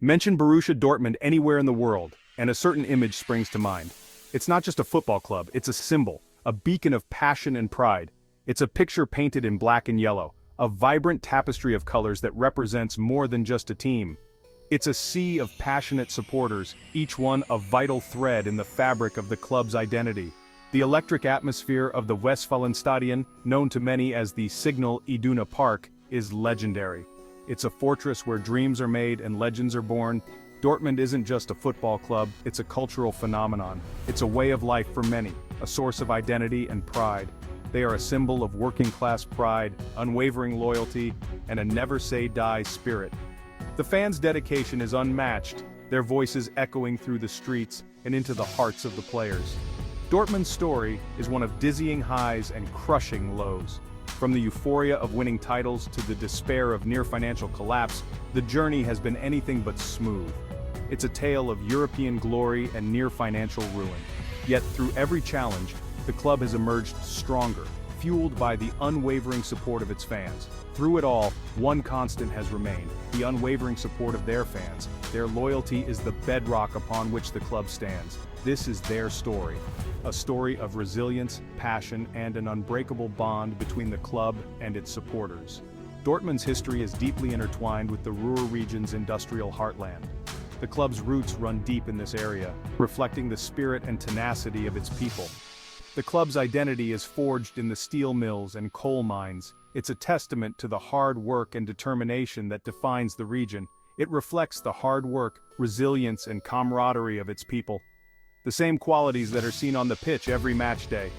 Mention Borussia Dortmund anywhere in the world, and a certain image springs to mind. It's not just a football club, it's a symbol, a beacon of passion and pride. It's a picture painted in black and yellow, a vibrant tapestry of colors that represents more than just a team. It's a sea of passionate supporters, each one a vital thread in the fabric of the club's identity. The electric atmosphere of the Westfalenstadion, known to many as the Signal Iduna Park, is legendary. It's a fortress where dreams are made and legends are born. Dortmund isn't just a football club, it's a cultural phenomenon. It's a way of life for many, a source of identity and pride. They are a symbol of working-class pride, unwavering loyalty, and a never-say-die spirit. The fans' dedication is unmatched, their voices echoing through the streets and into the hearts of the players. Dortmund's story is one of dizzying highs and crushing lows. From the euphoria of winning titles to the despair of near financial collapse, the journey has been anything but smooth. It's a tale of European glory and near financial ruin. Yet through every challenge, the club has emerged stronger, fueled by the unwavering support of its fans. Through it all, one constant has remained: the unwavering support of their fans. Their loyalty is the bedrock upon which the club stands. This is their story. A story of resilience, passion, and an unbreakable bond between the club and its supporters. Dortmund's history is deeply intertwined with the Ruhr region's industrial heartland. The club's roots run deep in this area, reflecting the spirit and tenacity of its people. The club's identity is forged in the steel mills and coal mines. It's a testament to the hard work and determination that defines the region. It reflects the hard work, resilience, and camaraderie of its people. The same qualities that are seen on the pitch every match day.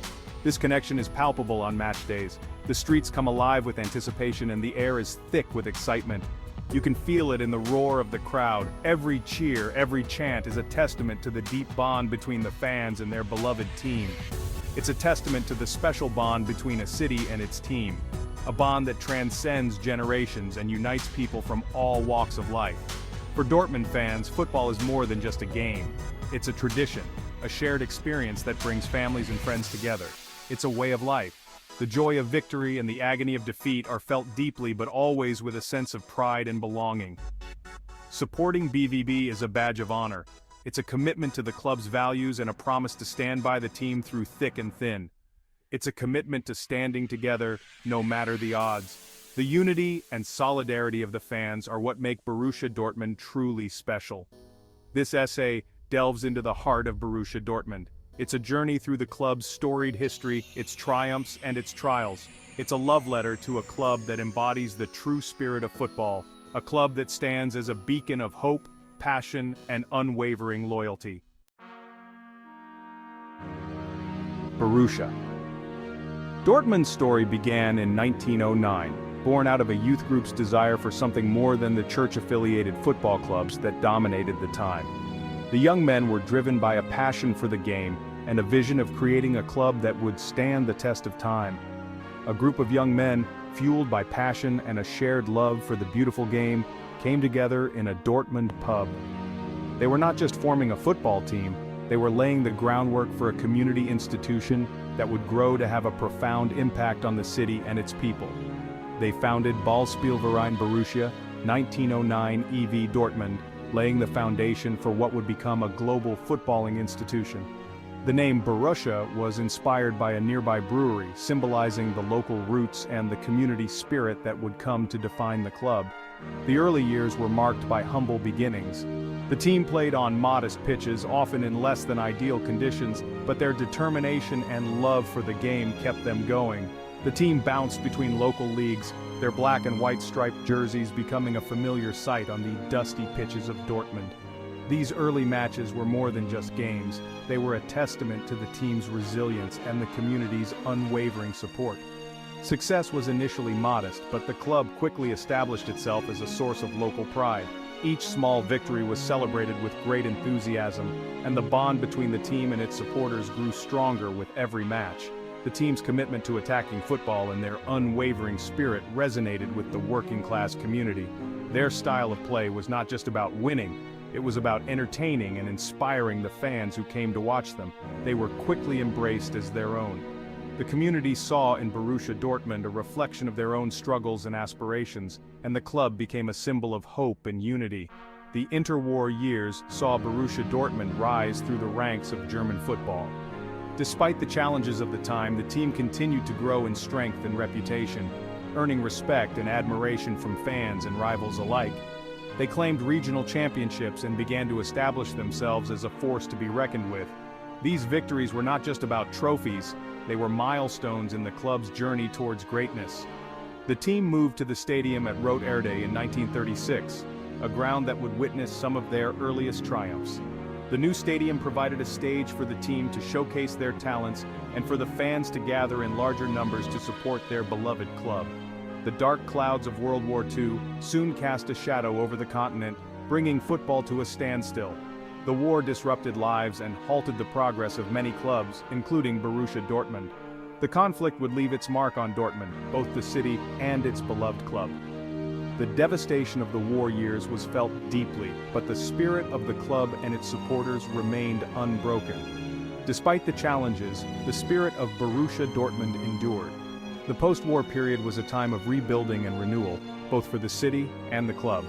This connection is palpable on match days. The streets come alive with anticipation and the air is thick with excitement. You can feel it in the roar of the crowd. Every cheer, every chant is a testament to the deep bond between the fans and their beloved team. It's a testament to the special bond between a city and its team. A bond that transcends generations and unites people from all walks of life. For Dortmund fans, football is more than just a game. It's a tradition, a shared experience that brings families and friends together. It's a way of life. The joy of victory and the agony of defeat are felt deeply, but always with a sense of pride and belonging. Supporting BVB is a badge of honor. It's a commitment to the club's values and a promise to stand by the team through thick and thin. It's a commitment to standing together, no matter the odds. The unity and solidarity of the fans are what make Borussia Dortmund truly special. This essay delves into the heart of Borussia Dortmund. It's a journey through the club's storied history, its triumphs and its trials. It's a love letter to a club that embodies the true spirit of football, a club that stands as a beacon of hope, passion, and unwavering loyalty. Borussia. Dortmund's story began in 1909, born out of a youth group's desire for something more than the church-affiliated football clubs that dominated the time. The young men were driven by a passion for the game and a vision of creating a club that would stand the test of time. A group of young men, fueled by passion and a shared love for the beautiful game, came together in a Dortmund pub. They were not just forming a football team, they were laying the groundwork for a community institution that would grow to have a profound impact on the city and its people. They founded Ballspielverein Borussia, 1909 e.V. Dortmund, laying the foundation for what would become a global footballing institution. The name Borussia was inspired by a nearby brewery, symbolizing the local roots and the community spirit that would come to define the club. The early years were marked by humble beginnings. The team played on modest pitches, often in less than ideal conditions, but their determination and love for the game kept them going. The team bounced between local leagues, their black and white striped jerseys becoming a familiar sight on the dusty pitches of Dortmund. These early matches were more than just games. They were a testament to the team's resilience and the community's unwavering support. Success was initially modest, but the club quickly established itself as a source of local pride. Each small victory was celebrated with great enthusiasm, and the bond between the team and its supporters grew stronger with every match. The team's commitment to attacking football and their unwavering spirit resonated with the working-class community. Their style of play was not just about winning, it was about entertaining and inspiring the fans who came to watch them. They were quickly embraced as their own. The community saw in Borussia Dortmund a reflection of their own struggles and aspirations, and the club became a symbol of hope and unity. The interwar years saw Borussia Dortmund rise through the ranks of German football. Despite the challenges of the time, the team continued to grow in strength and reputation, earning respect and admiration from fans and rivals alike. They claimed regional championships and began to establish themselves as a force to be reckoned with. These victories were not just about trophies, they were milestones in the club's journey towards greatness. The team moved to the stadium at Rote Erde in 1936, a ground that would witness some of their earliest triumphs. The new stadium provided a stage for the team to showcase their talents and for the fans to gather in larger numbers to support their beloved club. The dark clouds of World War II soon cast a shadow over the continent, bringing football to a standstill. The war disrupted lives and halted the progress of many clubs, including Borussia Dortmund. The conflict would leave its mark on Dortmund, both the city and its beloved club. The devastation of the war years was felt deeply, but the spirit of the club and its supporters remained unbroken. Despite the challenges, the spirit of Borussia Dortmund endured. The post-war period was a time of rebuilding and renewal, both for the city and the club.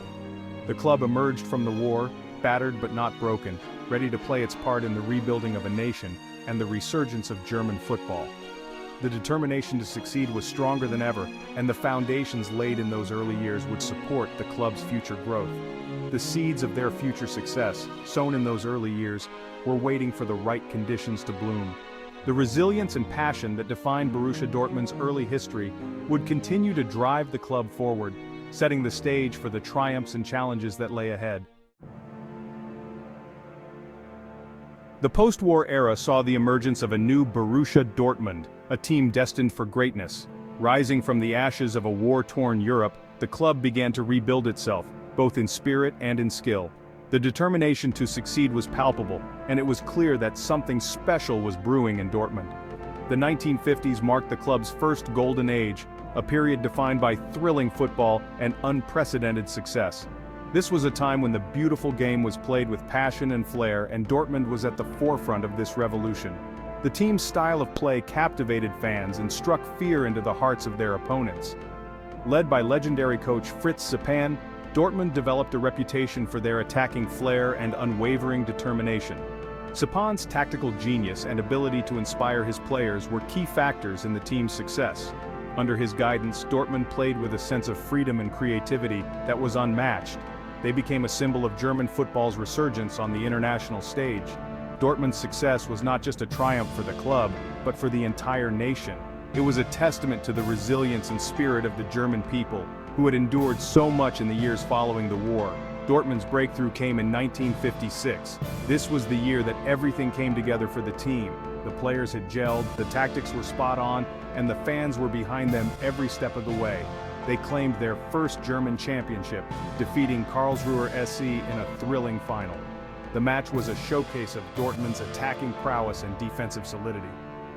The club emerged from the war, battered but not broken, ready to play its part in the rebuilding of a nation and the resurgence of German football. The determination to succeed was stronger than ever, and the foundations laid in those early years would support the club's future growth. The seeds of their future success, sown in those early years, were waiting for the right conditions to bloom. The resilience and passion that defined Borussia Dortmund's early history would continue to drive the club forward, setting the stage for the triumphs and challenges that lay ahead. The post-war era saw the emergence of a new Borussia Dortmund, a team destined for greatness. Rising from the ashes of a war-torn Europe, the club began to rebuild itself, both in spirit and in skill. The determination to succeed was palpable, and it was clear that something special was brewing in Dortmund. The 1950s marked the club's first golden age, a period defined by thrilling football and unprecedented success. This was a time when the beautiful game was played with passion and flair, and Dortmund was at the forefront of this revolution. The team's style of play captivated fans and struck fear into the hearts of their opponents. Led by legendary coach Fritz Sipan, Dortmund developed a reputation for their attacking flair and unwavering determination. Sipan's tactical genius and ability to inspire his players were key factors in the team's success. Under his guidance, Dortmund played with a sense of freedom and creativity that was unmatched. They became a symbol of German football's resurgence on the international stage. Dortmund's success was not just a triumph for the club, but for the entire nation. It was a testament to the resilience and spirit of the German people, who had endured so much in the years following the war. Dortmund's breakthrough came in 1956. This was the year that everything came together for the team. The players had gelled, the tactics were spot on, and the fans were behind them every step of the way. They claimed their first German championship, defeating Karlsruher SC in a thrilling final. The match was a showcase of Dortmund's attacking prowess and defensive solidity.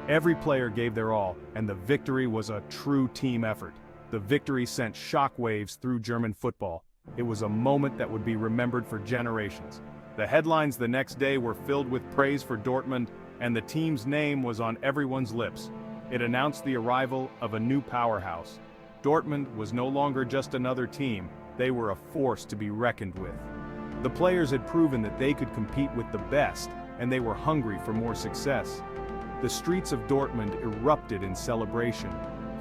Every player gave their all, and the victory was a true team effort. The victory sent shockwaves through German football. It was a moment that would be remembered for generations. The headlines the next day were filled with praise for Dortmund, and the team's name was on everyone's lips. It announced the arrival of a new powerhouse. Dortmund was no longer just another team, they were a force to be reckoned with. The players had proven that they could compete with the best, and they were hungry for more success. The streets of Dortmund erupted in celebration.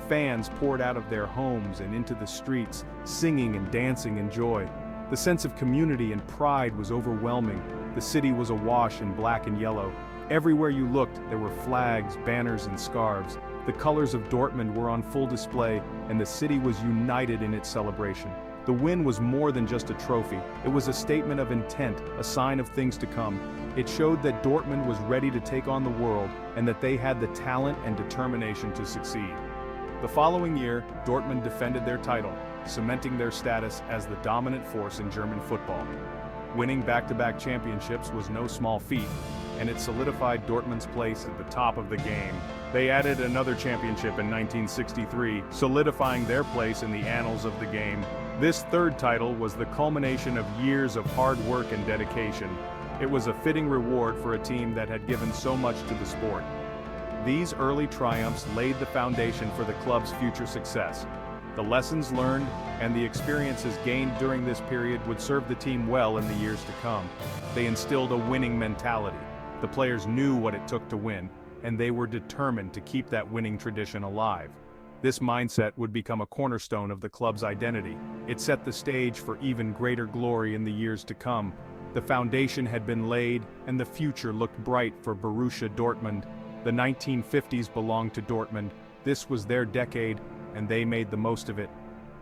Fans poured out of their homes and into the streets, singing and dancing in joy. The sense of community and pride was overwhelming. The city was awash in black and yellow. Everywhere you looked, there were flags, banners, and scarves. The colors of Dortmund were on full display, and the city was united in its celebration. The win was more than just a trophy. It was a statement of intent, a sign of things to come. It showed that Dortmund was ready to take on the world, and that they had the talent and determination to succeed. The following year, Dortmund defended their title, cementing their status as the dominant force in German football. Winning back-to-back championships was no small feat, and it solidified Dortmund's place at the top of the game. They added another championship in 1963, solidifying their place in the annals of the game. This third title was the culmination of years of hard work and dedication. It was a fitting reward for a team that had given so much to the sport. These early triumphs laid the foundation for the club's future success. The lessons learned and the experiences gained during this period would serve the team well in the years to come. They instilled a winning mentality. The players knew what it took to win, and they were determined to keep that winning tradition alive. This mindset would become a cornerstone of the club's identity. It set the stage for even greater glory in the years to come. The foundation had been laid, and the future looked bright for Borussia Dortmund. The 1950s belonged to Dortmund. This was their decade, and they made the most of it.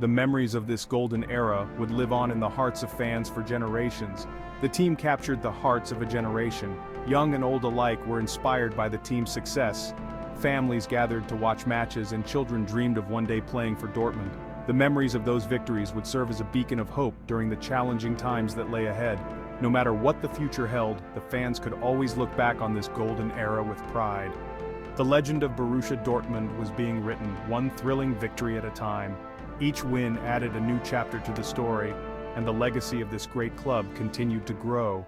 The memories of this golden era would live on in the hearts of fans for generations. The team captured the hearts of a generation. Young and old alike were inspired by the team's success. Families gathered to watch matches, and children dreamed of one day playing for Dortmund. The memories of those victories would serve as a beacon of hope during the challenging times that lay ahead. No matter what the future held, the fans could always look back on this golden era with pride. The legend of Borussia Dortmund was being written, one thrilling victory at a time. Each win added a new chapter to the story, and the legacy of this great club continued to grow.